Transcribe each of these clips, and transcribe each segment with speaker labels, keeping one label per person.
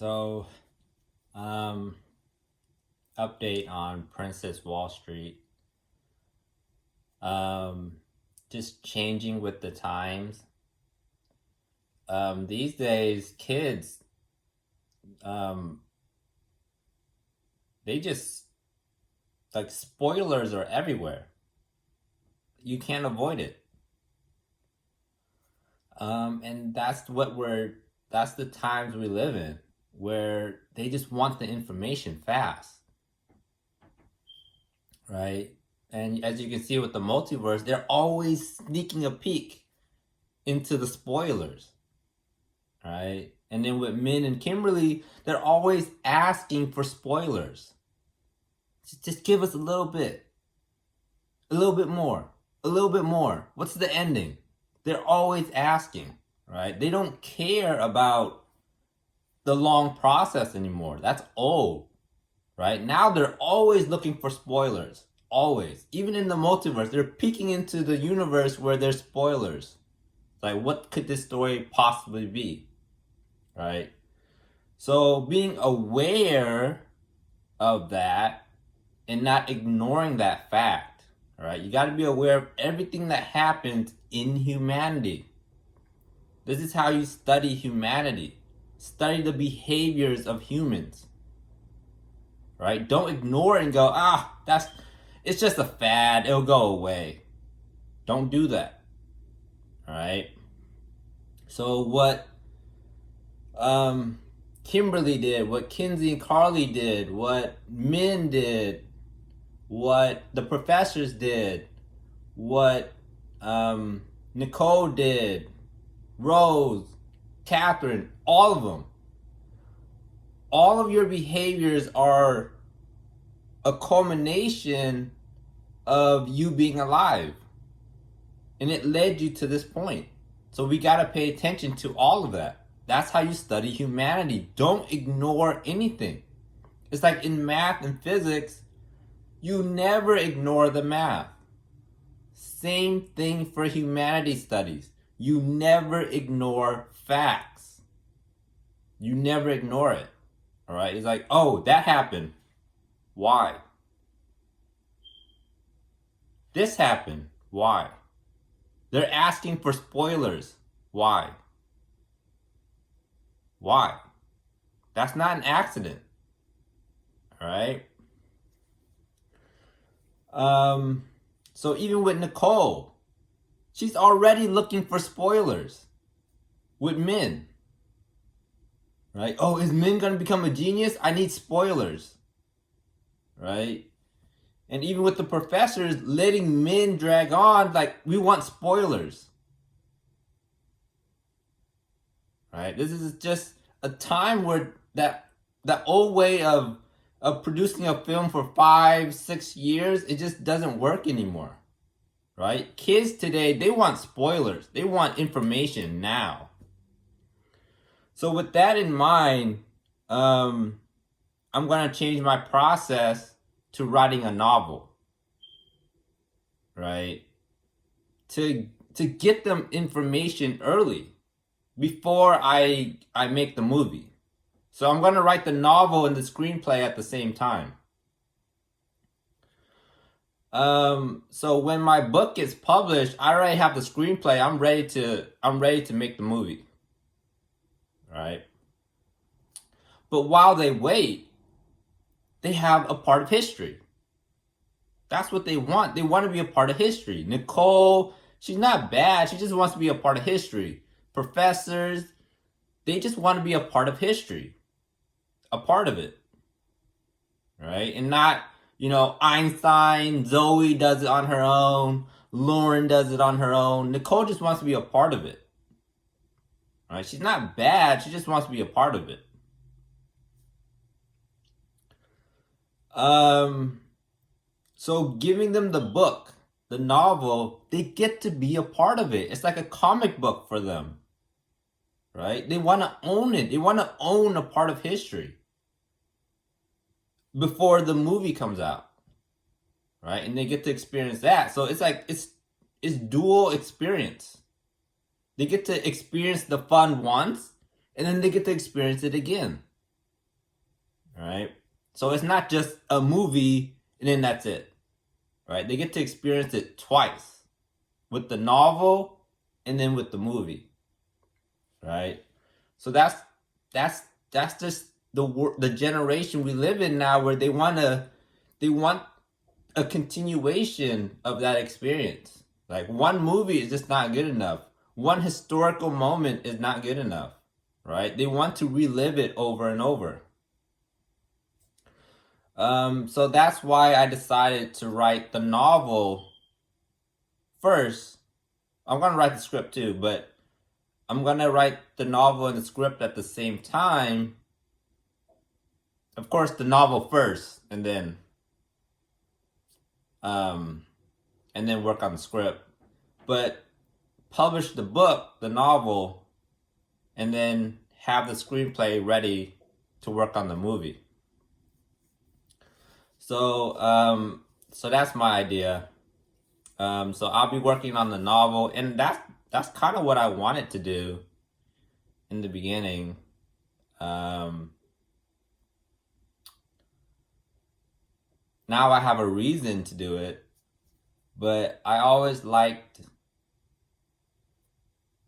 Speaker 1: So, um, update on Princess Wall Street. Um, just changing with the times. These days, kids, um, they just like spoilers are everywhere. You can't avoid it. And that's the times we live in, where they just want the information fast, right? And as you can see with the multiverse, they're always sneaking a peek into the spoilers, right? And then with Min and Kimberly, they're always asking for spoilers. Just give us a little bit more, a little bit more. What's the ending? They're always asking, right? They don't care about the long process anymore. That's old, right? Now they're always looking for spoilers. Always. Even in the multiverse, they're peeking into the universe where there's spoilers. Like, what could this story possibly be? Right? So being aware of that and not ignoring that fact, right? You got to be aware of everything that happens in humanity. This is how you study humanity. Study the behaviors of humans. Right? Don't ignore it and go, it's just a fad. It'll go away. Don't do that. All right? So what Kimberly did, what Kinsey and Carly did, what Min did, what the professors did, what Nicole did, Rose, Catherine, all of them. All of your behaviors are a culmination of you being alive. And it led you to this point. So we got to pay attention to all of that. That's how you study humanity. Don't ignore anything. It's like in math and physics, you never ignore the math. Same thing for humanity studies. You never ignore facts. You never ignore it. All right? It's like, oh, that happened. Why? This happened. Why? They're asking for spoilers. Why? Why? That's not an accident. All right? So even with Nicole, she's already looking for spoilers with Min. Right? Oh, is Min going to become a genius? I need spoilers. Right? And even with the professors letting Min drag on, like, we want spoilers. Right? This is just a time where that old way of producing a film for 5-6 years, it just doesn't work anymore. Right? Kids today, they want spoilers. They want information now. So with that in mind, I'm going to change my process to writing a novel. Right? To get them information early before I make the movie. So I'm going to write the novel and the screenplay at the same time. So when my book gets published, I already have the screenplay. I'm ready to make the movie. Right? But while they wait, they have a part of history. That's what they want. They want to be a part of history. Nicole, she's not bad. She just wants to be a part of history. Professors, they just want to be a part of history. A part of it. Right? And not, Einstein, Zoe does it on her own, Lauren does it on her own. Nicole just wants to be a part of it. Right? She's not bad, she just wants to be a part of it. So giving them the book, the novel, they get to be a part of it. It's like a comic book for them. Right? They want to own it. They want to own a part of history before the movie comes out. Right? And they get to experience that. So it's like it's dual experience. They get to experience the fun once, and then they get to experience it again. right? So it's not just a movie and then that's it, right? They get to experience it twice, with the novel and then with the movie, right? So that's that's just the generation we live in now, where they want a continuation of that experience. Like, one movie is just not good enough. One historical moment is not good enough, right? They want to relive it over and over. So that's why I decided to write the novel first. I'm gonna write the script too, but I'm gonna write the novel and the script at the same time. Of course, the novel first, um, and then work on the script. But publish the book, the novel, and then have the screenplay ready to work on the movie. So that's my idea. So I'll be working on the novel, and that's kind of what I wanted to do in the beginning. Now I have a reason to do it, but I always liked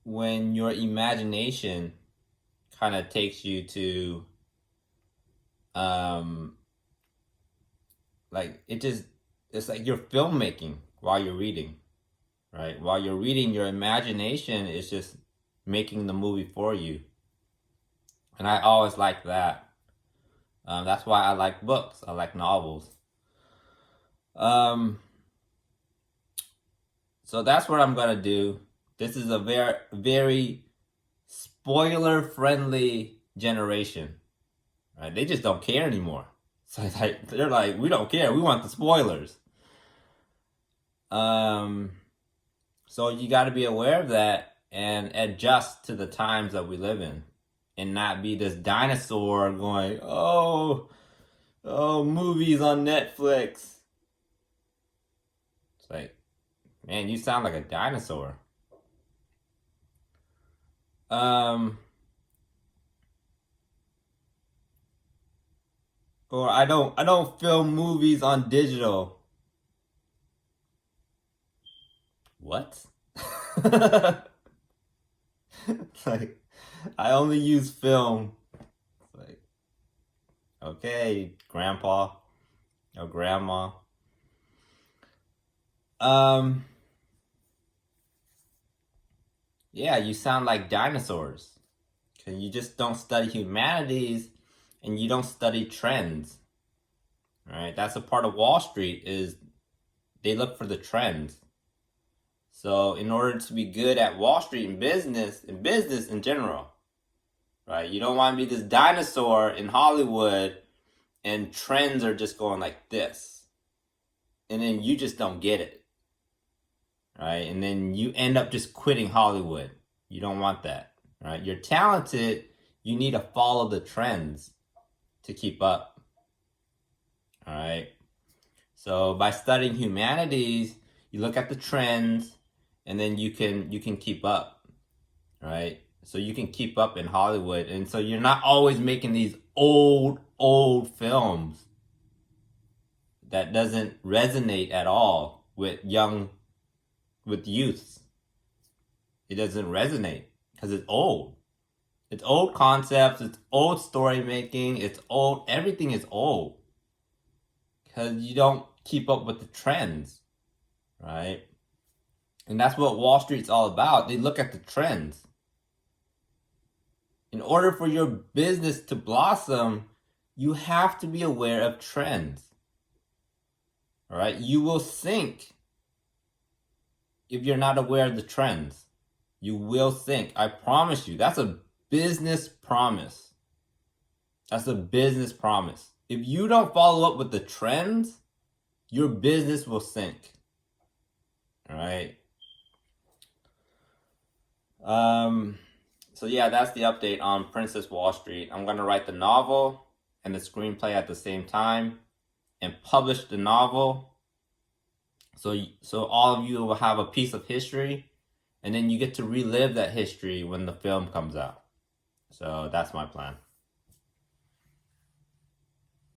Speaker 1: when your imagination kind of takes you to, like, it's like you're filmmaking while you're reading, right? While you're reading, your imagination is just making the movie for you. And I always like that. That's why I like books. I like novels. So that's what I'm gonna do. This is a very, very spoiler-friendly generation, right? They just don't care anymore. So it's like, they're like, we don't care. We want the spoilers. So you got to be aware of that and adjust to the times that we live in, and not be this dinosaur going, oh, movies on Netflix. It's like, man, you sound like a dinosaur. Or I don't film movies on digital. What? Like, I only use film. It's like, okay, grandpa or grandma. Yeah, you sound like dinosaurs. Cause you just don't study humanities, and you don't study trends. Right? That's a part of Wall Street, is they look for the trends. So in order to be good at Wall Street and business in general, right? You don't want to be this dinosaur in Hollywood and trends are just going like this. And then you just don't get it. Right? And then you end up just quitting Hollywood. You don't want that. Right? You're talented, you need to follow the trends to keep up. All right? So by studying humanities, you look at the trends, and then you can keep up, right? So you can keep up in Hollywood, and so you're not always making these old films that doesn't resonate at all with youths. It doesn't resonate because it's old. It's old concepts, it's old story making, it's old, everything is old. Because you don't keep up with the trends, right? And that's what Wall Street's all about. They look at the trends. In order for your business to blossom, you have to be aware of trends. All right? You will sink if you're not aware of the trends. You will sink. I promise you. That's a business promise. That's a business promise. If you don't follow up with the trends, your business will sink. All right? So yeah, that's the update on Princess Wall Street. I'm going to write the novel and the screenplay at the same time and publish the novel. So all of you will have a piece of history, and then you get to relive that history when the film comes out. So that's my plan.